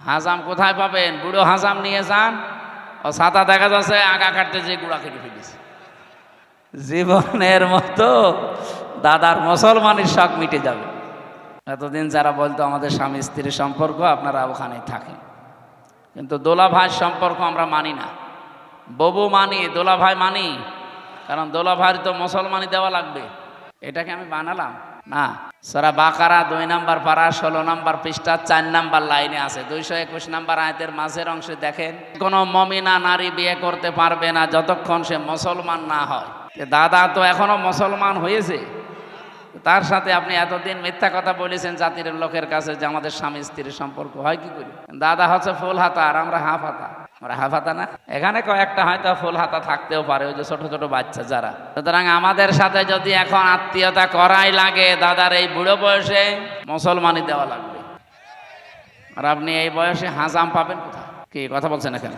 হাজাম কোথায় পাবেন? বুড়ো হাজাম নিয়ে যান, ও ছাতা দেখা যাচ্ছে আগা কাটতে যে গুড়া কেটে ফেলেছে। জীবনের মতো দাদার মুসলমানের শখ মিটে যাবে। এতদিন যারা বলতো আমাদের স্বামী স্ত্রীর সম্পর্ক, আপনারা ওখানে থাকেন, কিন্তু দোলা ভাই সম্পর্ক আমরা মানি না। ববু মানি, দোলা ভাই মানি, কারণ দোলা ভাইয়ের তো মুসলমানি দেওয়া লাগবে। এটাকে আমি বানালাম না। সূরা বাকারা 2 নম্বর পারা 16 নম্বর পৃষ্ঠা 4 নম্বর লাইনে আছে, 221 নম্বর আয়াতের মাঝের অংশে দেখেন, কোনো মমিনা নারী বিয়ে করতে পারবে না যতক্ষণ সে মুসলমান না হয়। দাদা তো এখনো মুসলমান হয়েছে, তার সাথে আপনি এতদিন মিথ্যা কথা বলেছেন জাতির লোকের কাছে যে আমাদের স্বামী স্ত্রীর সম্পর্ক হয় কি করে। দাদা হচ্ছে ফুল হাতা আর আমরা হাফ হাতা। আমরা হাফ হাতা না, এখানে কয়েকটা হয়তো ফুল হাতা থাকতেও পারে, ওই যে ছোট ছোট বাচ্চা যারা। সুতরাং আমাদের সাথে যদি এখন আত্মীয়তা করাই লাগে, দাদার এই বুড়ো বয়সে মুসলমানি দেওয়া লাগবে। আর আপনি এই বয়সে হাজাম পাবেন কোথায়? কি কথা বলছেন এখানে?